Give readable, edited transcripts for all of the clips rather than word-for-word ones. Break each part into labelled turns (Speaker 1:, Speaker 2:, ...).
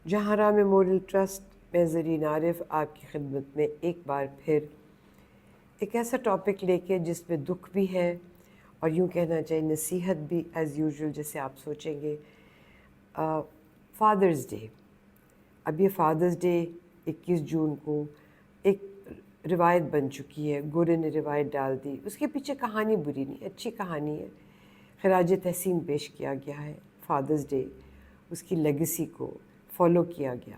Speaker 1: جہاں memorial trust میں زرین عارف آپ کی خدمت میں ایک بار پھر ایک ایسا ٹاپک لے کے جس میں دکھ بھی ہے اور یوں کہنا چاہیے نصیحت بھی ایز یوزول جیسے آپ سوچیں گے. Father's day. اب یہ فادرز ڈے 21 جون کو ایک روایت بن چکی ہے. گورے نے روایت ڈال دی. اس کے پیچھے کہانی بری نہیں، اچھی کہانی ہے. خراج تحسین پیش کیا گیا ہے. فادرز ڈے اس کی لیگیسی کو فالو کیا گیا.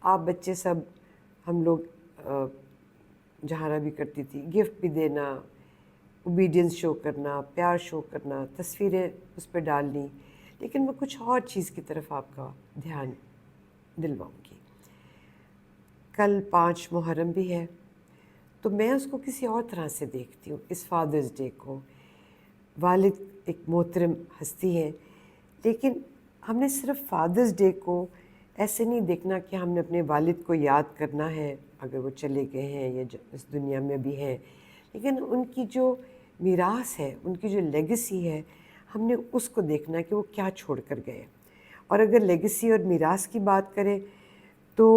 Speaker 1: آپ بچے سب ہم لوگ جہاں بھی کرتی تھی گفٹ بھی دینا، اوبیڈینس شو کرنا، پیار شو کرنا، تصویریں اس پہ ڈالنی. لیکن میں کچھ اور چیز کی طرف آپ کا دھیان دلواؤں گی. کل 5 محرم بھی ہے تو میں اس کو کسی اور طرح سے دیکھتی ہوں. اس فادرز ڈے کو والد ایک محترم ہستی ہے، لیکن ہم نے صرف فادرز ڈے کو ایسے نہیں دیکھنا کہ ہم نے اپنے والد کو یاد کرنا ہے اگر وہ چلے گئے ہیں یا اس دنیا میں بھی ہیں، لیکن ان کی جو میراث ہے، ان کی جو لیگیسی ہے، ہم نے اس کو دیکھنا ہے کہ وہ کیا چھوڑ کر گئے. اور اگر لیگیسی اور میراث کی بات کریں تو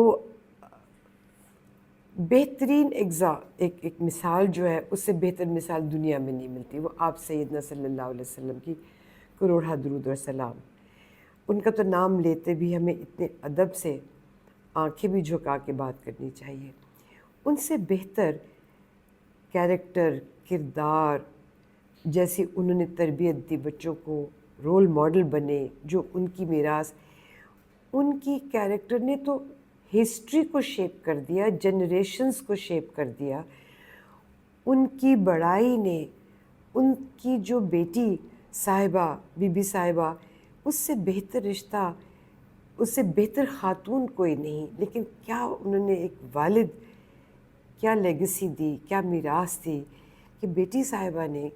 Speaker 1: بہترین ایک مثال جو ہے اس سے بہتر مثال دنیا میں نہیں ملتی. وہ آپ سیدنا صلی اللہ علیہ وسلم کی کروڑہ درود و سلام. ان کا تو نام لیتے بھی ہمیں اتنے ادب سے آنکھیں بھی جھکا کے بات کرنی چاہیے. ان سے بہتر کیریکٹر، کردار، جیسے انہوں نے تربیت دی بچوں کو، رول ماڈل بنے، جو ان کی میراث، ان کی کیریکٹر نے تو ہسٹری کو شیپ کر دیا، جنریشنز کو شیپ کر دیا. ان کی بڑائی نے، ان کی جو بیٹی صاحبہ، بی بی صاحبہ، اس سے بہتر رشتہ، اس سے بہتر خاتون کوئی نہیں. لیکن کیا انہوں نے ایک والد کیا لیگیسی دی، کیا میراث دی کہ بیٹی صاحبہ نے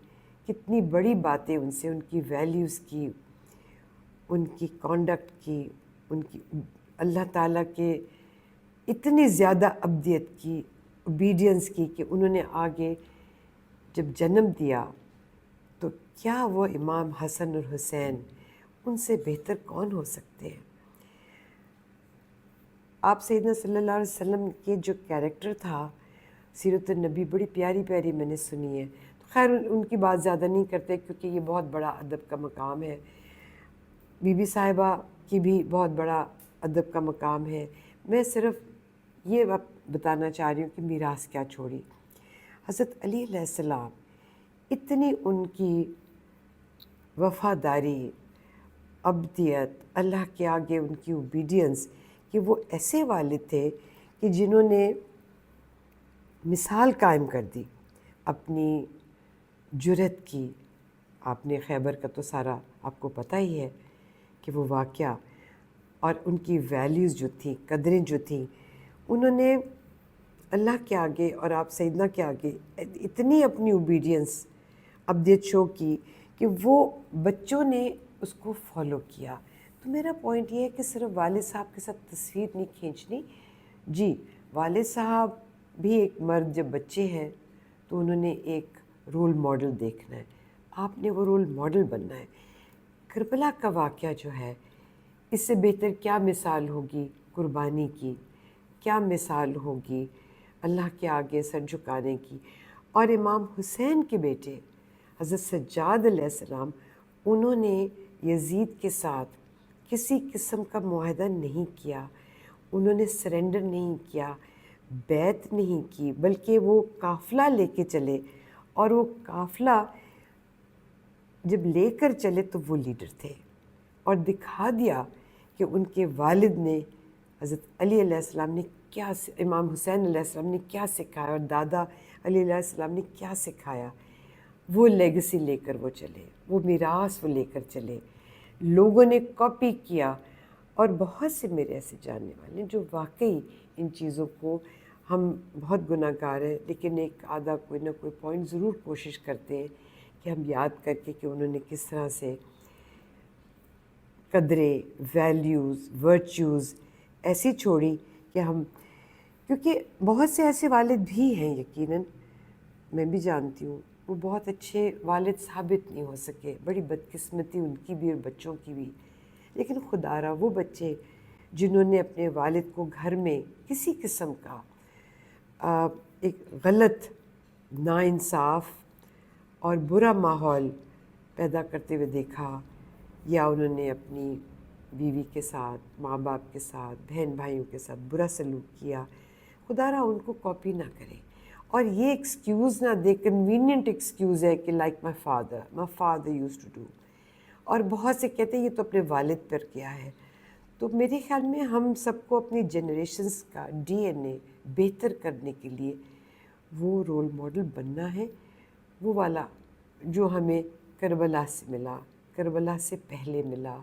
Speaker 1: کتنی بڑی باتیں ان سے، ان کی ویلیوز کی، ان کی کانڈکٹ کی، ان کی اللہ تعالیٰ کے اتنی زیادہ عبدیت کی، اوبیڈینس کی کہ انہوں نے آگے جب جنم دیا تو کیا وہ امام حسن اور حسین، ان سے بہتر کون ہو سکتے ہیں. آپ سیدنا صلی اللہ علیہ وسلم کے جو کیریکٹر تھا، سیرت النبی بڑی پیاری پیاری میں نے سنی ہے. خیر ان کی بات زیادہ نہیں کرتے کیونکہ یہ بہت بڑا ادب کا مقام ہے. بی بی صاحبہ کی بھی بہت بڑا ادب کا مقام ہے. میں صرف یہ بتانا چاہ رہی ہوں کہ میراث کیا چھوڑی. حضرت علی علیہ السلام، اتنی ان کی وفاداری، عبدیت، اللہ کے آگے ان کی اوبیڈینس، کہ وہ ایسے والد تھے کہ جنہوں نے مثال قائم کر دی اپنی جرت کی. آپ نے خیبر کا تو سارا آپ کو پتہ ہی ہے کہ وہ واقعہ، اور ان کی ویلیوز جو تھیں، قدریں جو تھیں، انہوں نے اللہ کے آگے اور آپ سیدنا کے آگے اتنی اپنی اوبیڈینس، عبدیت شو کی کہ وہ بچوں نے اس کو فالو کیا. تو میرا پوائنٹ یہ ہے کہ صرف والد صاحب کے ساتھ تصویر نہیں کھینچنی. جی والد صاحب بھی ایک مرد جب بچے ہیں تو انہوں نے ایک رول ماڈل دیکھنا ہے. آپ نے وہ رول ماڈل بننا ہے. کربلا کا واقعہ جو ہے، اس سے بہتر کیا مثال ہوگی قربانی کی، کیا مثال ہوگی اللہ کے آگے سر جھکانے کی. اور امام حسین کے بیٹے حضرت سجاد علیہ السلام، انہوں نے یزید کے ساتھ کسی قسم کا معاہدہ نہیں کیا، انہوں نے سرنڈر نہیں کیا، بیعت نہیں کی، بلکہ وہ قافلہ لے کے چلے. اور وہ قافلہ جب لے کر چلے تو وہ لیڈر تھے، اور دکھا دیا کہ ان کے والد نے، حضرت علی علیہ السلام نے کیا، امام حسین علیہ السلام نے کیا سکھایا، اور دادا علی علیہ السلام نے کیا سکھایا. وہ لیگیسی لے کر وہ چلے، وہ میراث وہ لے کر چلے. لوگوں نے کاپی کیا، اور بہت سے میرے ایسے جاننے والے جو واقعی ان چیزوں کو، ہم بہت گناہ گار ہیں لیکن ایک آدھا کوئی نہ کوئی پوائنٹ ضرور کوشش کرتے ہیں کہ ہم یاد کر کے کہ انہوں نے کس طرح سے قدریں، ویلیوز، ورچوز ایسی چھوڑی کہ ہم، کیونکہ بہت سے ایسے والد بھی ہیں یقیناً، میں بھی جانتی ہوں، وہ بہت اچھے والد ثابت نہیں ہو سکے. بڑی بدقسمتی ان کی بھی اور بچوں کی بھی. لیکن خدا را وہ بچے جنہوں نے اپنے والد کو گھر میں کسی قسم کا ایک غلط، ناانصاف اور برا ماحول پیدا کرتے ہوئے دیکھا، یا انہوں نے اپنی بیوی کے ساتھ، ماں باپ کے ساتھ، بہن بھائیوں کے ساتھ برا سلوک کیا، خدا را ان کو کاپی نہ کرے اور یہ ایکسکیوز نہ دے، کنوینئنٹ ایکسکیوز ہے کہ like my father used to do, اور بہت سے کہتے ہیں یہ تو اپنے والد پر کیا ہے. تو میرے خیال میں ہم سب کو اپنی جنریشنز کا ڈی این اے بہتر کرنے کے لیے وہ رول ماڈل بننا ہے، وہ والا جو ہمیں کربلا سے ملا، کربلا سے پہلے ملا.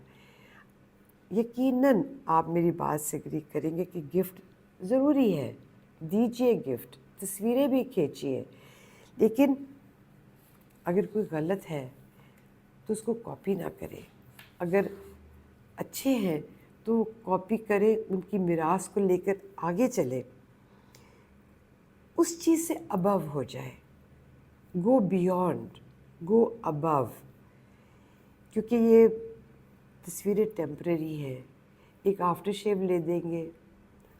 Speaker 1: یقیناً آپ میری بات سے اگری کریں گے کہ گفٹ ضروری ہے، دیجیے گفٹ، تصویریں بھی کھینچیے، لیکن اگر کوئی غلط ہے تو اس کو کاپی نہ کرے. اگر اچھے ہیں تو کاپی کرے، ان کی میراث کو لے کر آگے چلے، اس چیز سے ابو ہو جائے، گو بیونڈ، گو ابو. کیونکہ یہ تصویریں ٹیمپریری ہیں، ایک آفٹر شیو لے دیں گے.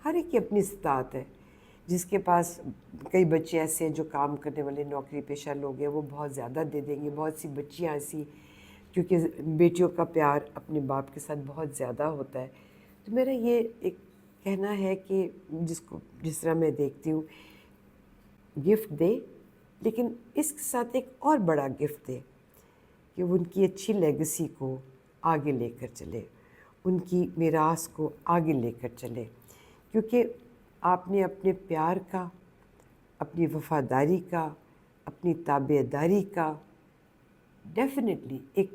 Speaker 1: ہر ایک کی اپنی استطاعت ہے. جس کے پاس کئی بچے ایسے ہیں جو کام کرنے والے نوکری پیشہ لوگ ہیں، وہ بہت زیادہ دے دیں گے. بہت سی بچیاں ایسی، کیونکہ بیٹیوں کا پیار اپنے باپ کے ساتھ بہت زیادہ ہوتا ہے. تو میرا یہ ایک کہنا ہے کہ جس طرح میں دیکھتی ہوں، گفٹ دے، لیکن اس کے ساتھ ایک اور بڑا گفٹ دے کہ وہ ان کی اچھی لیگسی کو آگے لے کر چلے، ان کی میراث کو آگے لے کر چلے. کیونکہ آپ نے اپنے پیار کا، اپنی وفاداری کا، اپنی تابع داری کا ڈیفینیٹلی ایک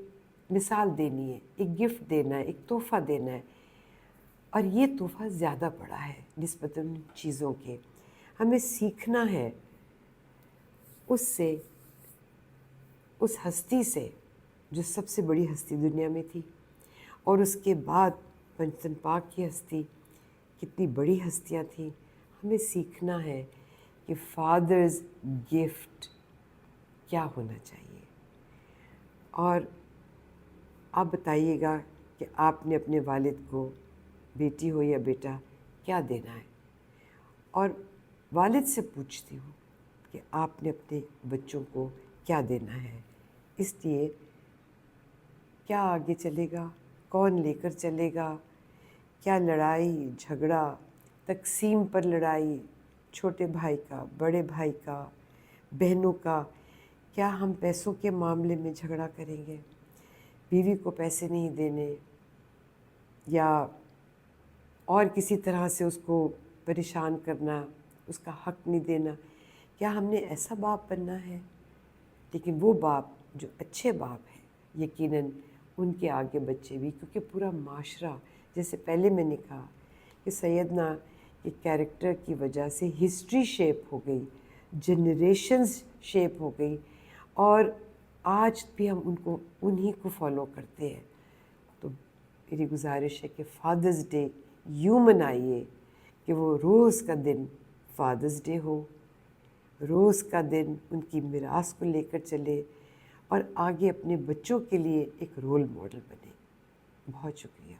Speaker 1: مثال دینی ہے، ایک گفٹ دینا ہے، ایک تحفہ دینا ہے. اور یہ تحفہ زیادہ بڑا ہے نسبتاً ان چیزوں کے. ہمیں سیکھنا ہے اس سے، اس ہستی سے جو سب سے بڑی ہستی دنیا میں تھی، اور اس کے بعد پنجتن پاک کی ہستی، کتنی بڑی ہستیاں تھیں. ہمیں سیکھنا ہے کہ فادرز گفٹ کیا ہونا چاہیے. اور آپ بتائیے گا کہ آپ نے اپنے والد کو، بیٹی ہو یا بیٹا، کیا دینا ہے. اور والد سے پوچھتی ہوں کہ آپ نے اپنے بچوں کو کیا دینا ہے. اس لیے کیا آگے چلے گا، کون لے کر چلے گا، کیا لڑائی جھگڑا، تقسیم پر لڑائی، چھوٹے بھائی کا، بڑے بھائی کا، بہنوں کا، کیا ہم پیسوں کے معاملے میں جھگڑا کریں گے، بیوی کو پیسے نہیں دینے، یا اور کسی طرح سے اس کو پریشان کرنا، اس کا حق نہیں دینا. کیا ہم نے ایسا باپ بننا ہے؟ لیکن وہ باپ جو اچھے باپ ہیں، یقیناً ان کے آگے بچے بھی، کیونکہ پورا معاشرہ، جیسے پہلے میں نے کہا کہ سیدنا کے کیریکٹر کی وجہ سے ہسٹری شیپ ہو گئی، جنریشنز شیپ ہو گئی، اور آج بھی ہم انہی کو فالو کرتے ہیں. تو میری گزارش ہے کہ فادرز ڈے یوں منائیے کہ وہ روز کا دن فادرز ڈے ہو، روز کا دن ان کی میراث کو لے کر چلے، اور آگے اپنے بچوں کے لیے ایک رول ماڈل بنے. بہت شکریہ.